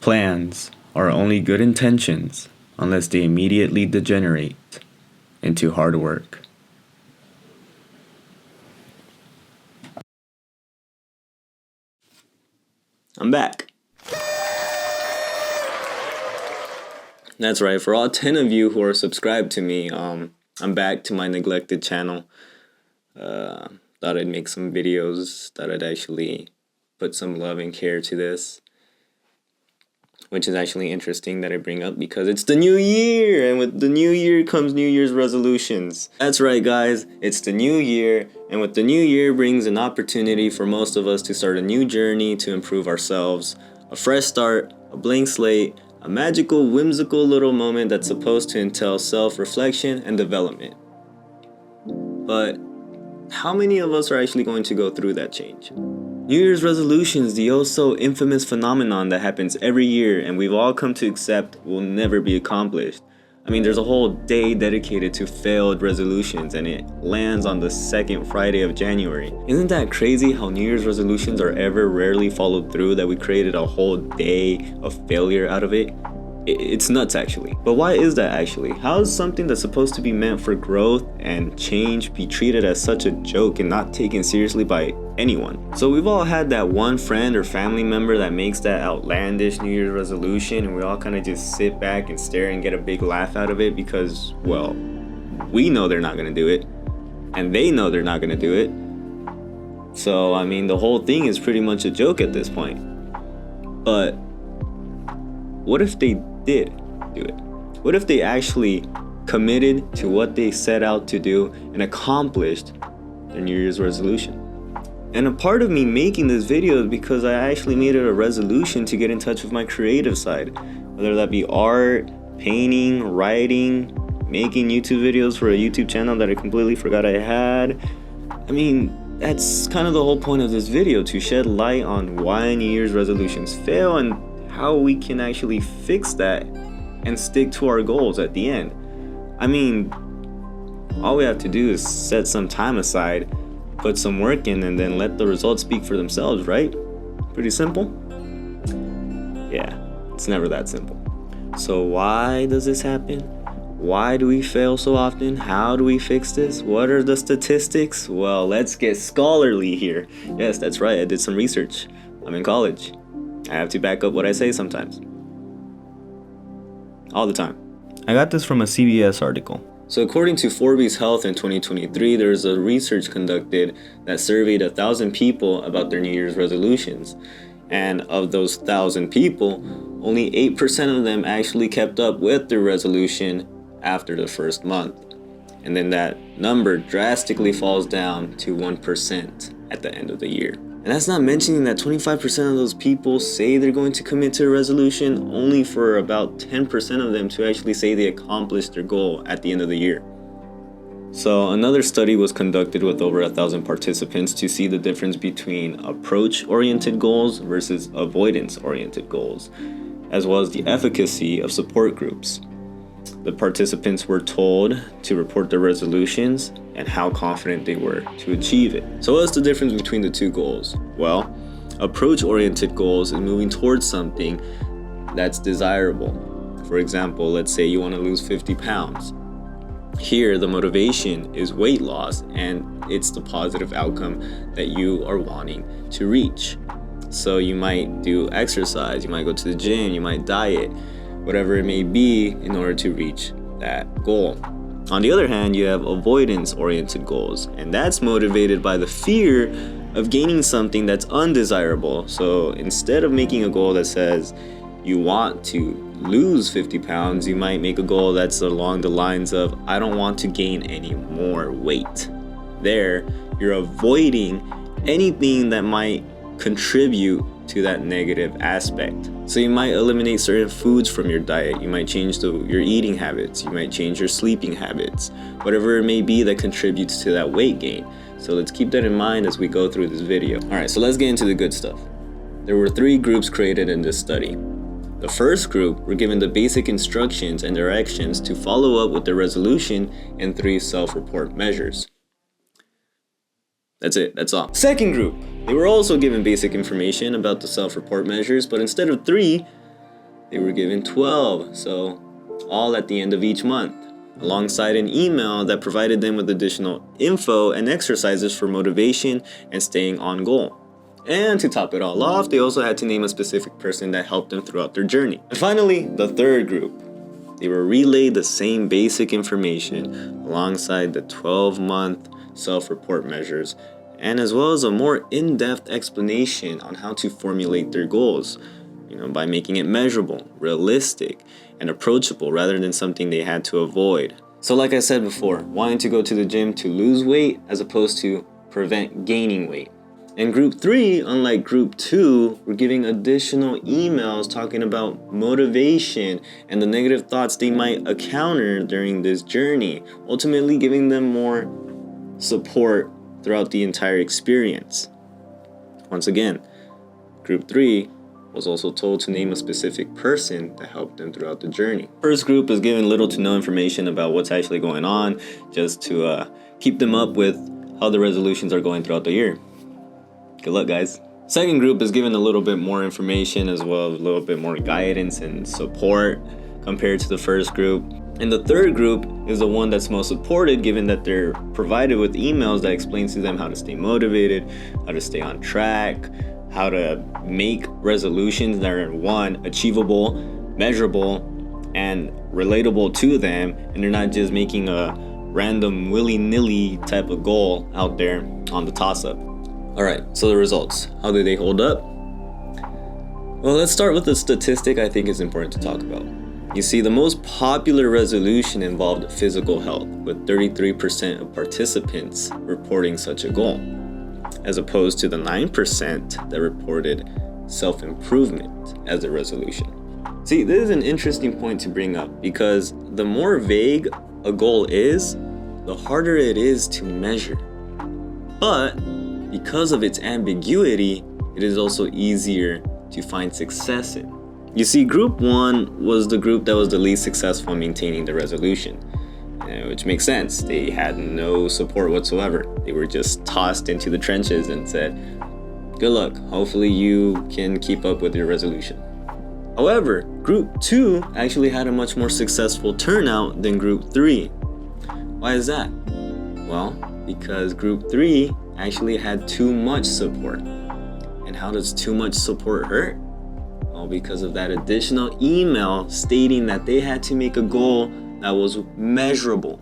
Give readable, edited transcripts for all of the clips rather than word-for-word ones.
Plans are only good intentions unless they immediately degenerate into hard work. I'm back. That's right, for all 10 of you who are subscribed to me, I'm back to my neglected channel. Thought I'd make some videos, thought I'd actually put some love and care to this. Which is actually interesting that I bring up because it's the new year, and with the new year comes New Year's resolutions. That's right, guys, it's the new year, and with the new year brings an opportunity for most of us to start a new journey to improve ourselves. A fresh start, a blank slate, a magical, whimsical little moment that's supposed to entail self-reflection and development. But how many of us are actually going to go through that change? New Year's resolutions, the oh-so infamous phenomenon that happens every year and we've all come to accept will never be accomplished. I mean, there's a whole day dedicated to failed resolutions and it lands on the second Friday of January. Isn't that crazy how New Year's resolutions are ever rarely followed through, that we created a whole day of failure out of it? It's nuts, actually. But why is that, actually? How is something that's supposed to be meant for growth and change be treated as such a joke and not taken seriously by anyone? So we've all had that one friend or family member that makes that outlandish New Year's resolution, and we all kind of just sit back and stare and get a big laugh out of it because, well, we know they're not going to do it, and they know they're not going to do it. So, I mean, the whole thing is pretty much a joke at this point. But what if they did do it? What if they actually committed to what they set out to do and accomplished their New Year's resolution? And a part of me making this video is because I actually made it a resolution to get in touch with my creative side, whether that be art, painting, writing, making YouTube videos for a YouTube channel that I completely forgot I had. I mean, that's kind of the whole point of this video, to shed light on why New Year's resolutions fail and how we can actually fix that and stick to our goals at the end. I mean, all we have to do is set some time aside, put some work in, and then let the results speak for themselves, right? Pretty simple? Yeah, it's never that simple. So why does this happen? Why do we fail so often? How do we fix this? What are the statistics? Well, let's get scholarly here. Yes, that's right, I did some research. I'm in college. I have to back up what I say sometimes. All the time. I got this from a CBS article. So according to Forbes Health in 2023, there was a research conducted that surveyed 1,000 people about their New Year's resolutions. And of those 1,000 people, only 8% of them actually kept up with their resolution after the first month. And then that number drastically falls down to 1% at the end of the year. And that's not mentioning that 25% of those people say they're going to commit to a resolution, only for about 10% of them to actually say they accomplished their goal at the end of the year. So another study was conducted with over 1,000 participants to see the difference between approach-oriented goals versus avoidance-oriented goals, as well as the efficacy of support groups. The participants were told to report their resolutions and how confident they were to achieve it. So what's the difference between the two goals? Well, approach-oriented goals is moving towards something that's desirable. For example, let's say you want to lose 50 pounds. Here, the motivation is weight loss, and it's the positive outcome that you are wanting to reach. So you might do exercise, you might go to the gym, you might diet, whatever it may be, in order to reach that goal. On the other hand, you have avoidance-oriented goals, and that's motivated by the fear of gaining something that's undesirable. So instead of making a goal that says you want to lose 50 pounds, you might make a goal that's along the lines of, I don't want to gain any more weight. There, you're avoiding anything that might contribute to that negative aspect. So you might eliminate certain foods from your diet, you might change your eating habits, you might change your sleeping habits, whatever it may be that contributes to that weight gain. So let's keep that in mind as we go through this video. Alright, so let's get into the good stuff. There were 3 groups created in this study. The first group were given the basic instructions and directions to follow up with their resolution and 3 self-report measures. That's it, that's all. Second group, they were also given basic information about the self-report measures, but instead of 3, they were given 12, so all at the end of each month, alongside an email that provided them with additional info and exercises for motivation and staying on goal. And to top it all off, they also had to name a specific person that helped them throughout their journey. And finally, the third group. They were relayed the same basic information alongside the 12-month self-report measures, and as well as a more in-depth explanation on how to formulate their goals, by making it measurable, realistic, and approachable rather than something they had to avoid. So like I said before, wanting to go to the gym to lose weight as opposed to prevent gaining weight. And group 3, unlike group 2, were giving additional emails talking about motivation and the negative thoughts they might encounter during this journey, ultimately giving them more support throughout the entire experience. Once again, group 3 was also told to name a specific person that helped them throughout the journey. First group is given little to no information about what's actually going on, just to keep them up with how the resolutions are going throughout the year. Good luck, guys. Second group is given a little bit more information as well as a little bit more guidance and support compared to the first group. And the third group is the one that's most supported, given that they're provided with emails that explains to them how to stay motivated, how to stay on track, how to make resolutions that are, one, achievable, measurable, and relatable to them, and they're not just making a random willy-nilly type of goal out there on the toss-up. Alright, so the results. How do they hold up? Well, let's start with the statistic I think is important to talk about. You see, the most popular resolution involved physical health, with 33% of participants reporting such a goal, as opposed to the 9% that reported self-improvement as a resolution. See, this is an interesting point to bring up, because the more vague a goal is, the harder it is to measure. But because of its ambiguity, it is also easier to find success in. You see, group 1 was the group that was the least successful in maintaining the resolution, which makes sense. They had no support whatsoever. They were just tossed into the trenches and said, good luck, hopefully you can keep up with your resolution. However, group 2 actually had a much more successful turnout than group 3. Why is that? Well, because group 3 actually had too much support. And how does too much support hurt? Well, because of that additional email stating that they had to make a goal that was measurable.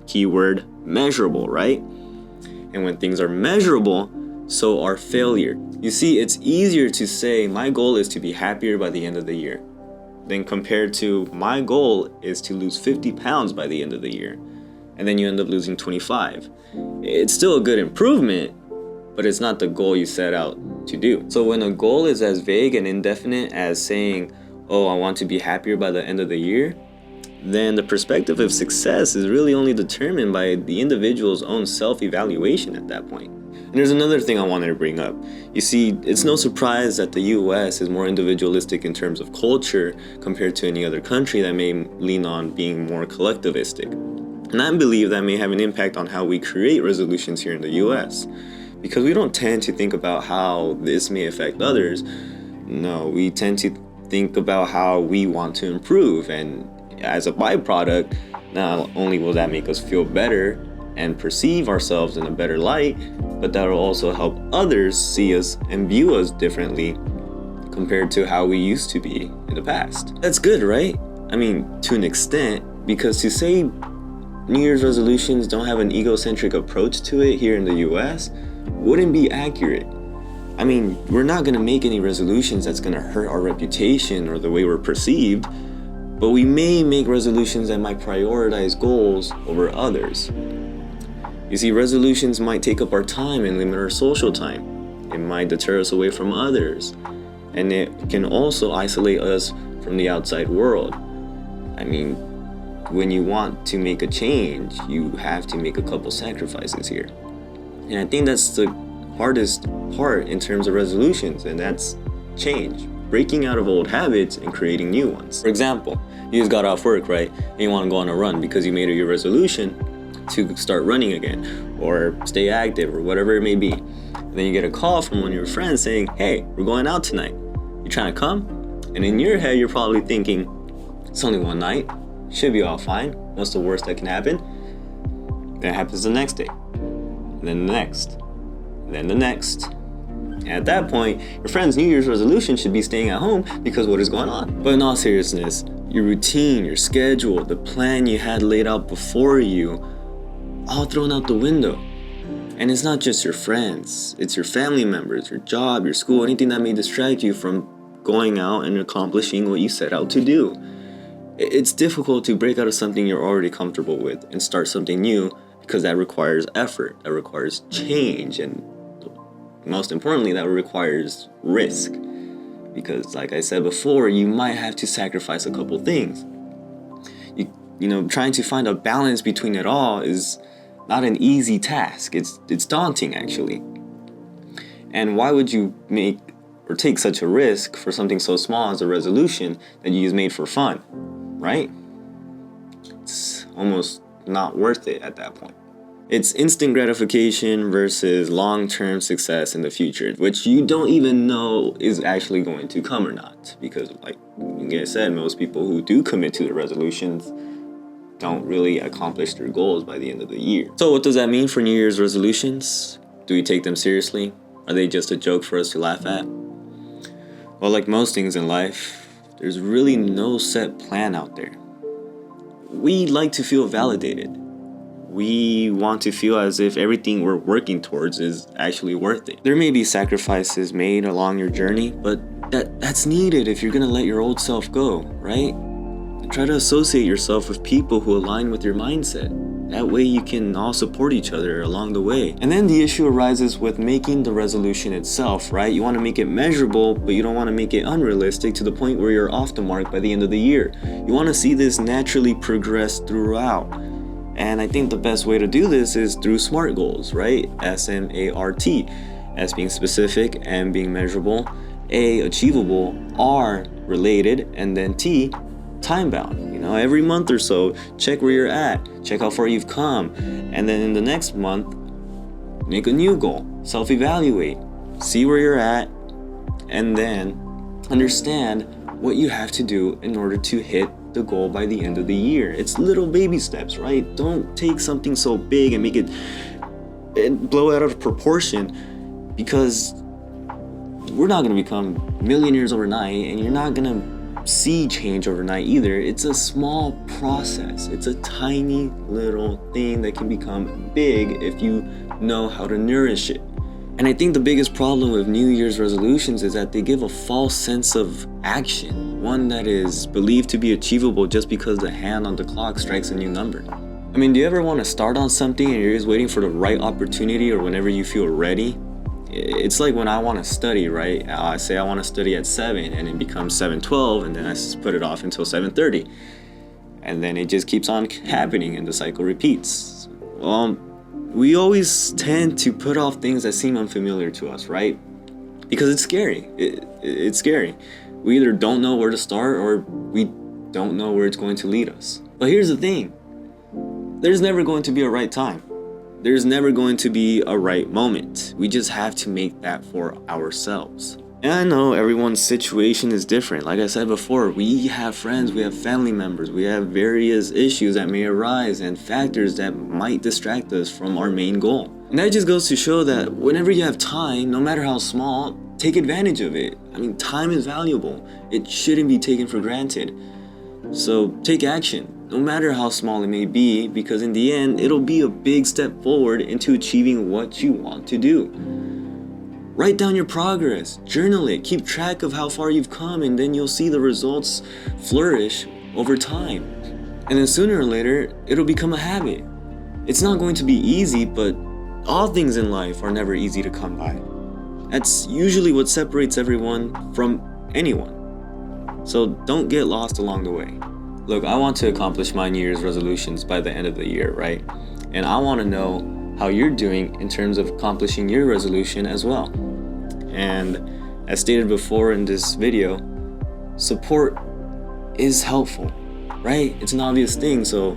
Keyword measurable, right? And when things are measurable, so are failure. You see, it's easier to say my goal is to be happier by the end of the year than compared to my goal is to lose 50 pounds by the end of the year. And then you end up losing 25. It's still a good improvement, but it's not the goal you set out to do. So when a goal is as vague and indefinite as saying, oh, I want to be happier by the end of the year, then the perspective of success is really only determined by the individual's own self-evaluation at that point. And there's another thing I wanted to bring up. You see, it's no surprise that the US is more individualistic in terms of culture compared to any other country that may lean on being more collectivistic. And I believe that may have an impact on how we create resolutions here in the US, because we don't tend to think about how this may affect others. No, we tend to think about how we want to improve, and as a byproduct, not only will that make us feel better and perceive ourselves in a better light, but that will also help others see us and view us differently compared to how we used to be in the past. That's good, right? I mean, to an extent, because to say New Year's resolutions don't have an egocentric approach to it here in the US wouldn't be accurate. I mean, we're not going to make any resolutions that's going to hurt our reputation or the way we're perceived, but we may make resolutions that might prioritize goals over others. You see, resolutions might take up our time and limit our social time. It might deter us away from others, and it can also isolate us from the outside world. I mean, when you want to make a change, you have to make a couple sacrifices here. And I think that's the hardest part in terms of resolutions, and that's change. Breaking out of old habits and creating new ones. For example, you just got off work, right? And you want to go on a run because you made it your resolution to start running again or stay active or whatever it may be. And then you get a call from one of your friends saying, hey, we're going out tonight. You trying to come? And in your head, you're probably thinking, it's only one night, should be all fine, what's the worst that can happen? Then it happens the next day, and then the next, and then the next. And at that point, your friend's New Year's resolution should be staying at home because what is going on? But in all seriousness, your routine, your schedule, the plan you had laid out before you, all thrown out the window. And it's not just your friends, it's your family members, your job, your school, anything that may distract you from going out and accomplishing what you set out to do. It's difficult to break out of something you're already comfortable with and start something new because that requires effort, that requires change, and most importantly, that requires risk. Because like I said before, you might have to sacrifice a couple things. You know, trying to find a balance between it all is not an easy task. It's daunting, actually. And why would you make or take such a risk for something so small as a resolution that you just made for fun, right? It's almost not worth it at that point. It's instant gratification versus long-term success in the future, which you don't even know is actually going to come or not. Because like I said, most people who do commit to the resolutions don't really accomplish their goals by the end of the year. So what does that mean for New Year's resolutions? Do we take them seriously? Are they just a joke for us to laugh at? Well, like most things in life, there's really no set plan out there. We like to feel validated. We want to feel as if everything we're working towards is actually worth it. There may be sacrifices made along your journey, but that's needed if you're gonna let your old self go, right? Try to associate yourself with people who align with your mindset. That way you can all support each other along the way. And then the issue arises with making the resolution itself, right? You want to make it measurable, but you don't want to make it unrealistic to the point where you're off the mark by the end of the year. You want to see this naturally progress throughout. And I think the best way to do this is through SMART goals, right? S-M-A-R-T. S being specific, M being measurable, A achievable, R related, and then T time bound. You know, every month or so, check where you're at, check how far you've come, and then in the next month, make a new goal, self-evaluate, see where you're at, and then understand what you have to do in order to hit the goal by the end of the year. It's little baby steps, right? Don't take something so big and make it blow out of proportion, because we're not going to become millionaires overnight, and you're not going to see change overnight either. It's a small process. It's a tiny little thing that can become big if you know how to nourish it. And I think the biggest problem with New Year's resolutions is that they give a false sense of action, one that is believed to be achievable just because the hand on the clock strikes a new number. I mean, do you ever want to start on something and you're just waiting for the right opportunity or whenever you feel ready? It's like when I want to study, right? I say I want to study at 7 and it becomes 7:12 and then I just put it off until 7:30. And then it just keeps on happening and the cycle repeats. We always tend to put off things that seem unfamiliar to us, right? Because it's scary. It's scary. We either don't know where to start or we don't know where it's going to lead us. But here's the thing. There's never going to be a right time. There's never going to be a right moment. We just have to make that for ourselves. And I know everyone's situation is different. Like I said before, we have friends, we have family members, we have various issues that may arise and factors that might distract us from our main goal. And that just goes to show that whenever you have time, no matter how small, take advantage of it. I mean, time is valuable. It shouldn't be taken for granted. So take action, no matter how small it may be, because in the end, it'll be a big step forward into achieving what you want to do. Write down your progress, journal it, keep track of how far you've come, and then you'll see the results flourish over time. And then sooner or later, it'll become a habit. It's not going to be easy, but all things in life are never easy to come by. That's usually what separates everyone from anyone. So don't get lost along the way. Look, I want to accomplish my New Year's resolutions by the end of the year, right? And I want to know how you're doing in terms of accomplishing your resolution as well. And as stated before in this video, support is helpful, right? It's an obvious thing, so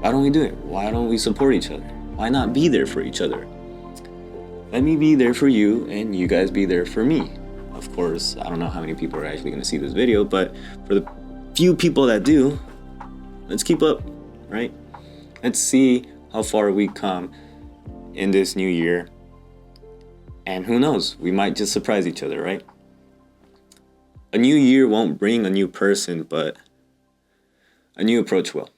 why don't we do it? Why don't we support each other? Why not be there for each other? Let me be there for you and you guys be there for me. Of course, I don't know how many people are actually going to see this video, but for the few people that do, let's keep up, right? Let's see how far we come in this new year. And who knows, we might just surprise each other, right? A new year won't bring a new person, but a new approach will.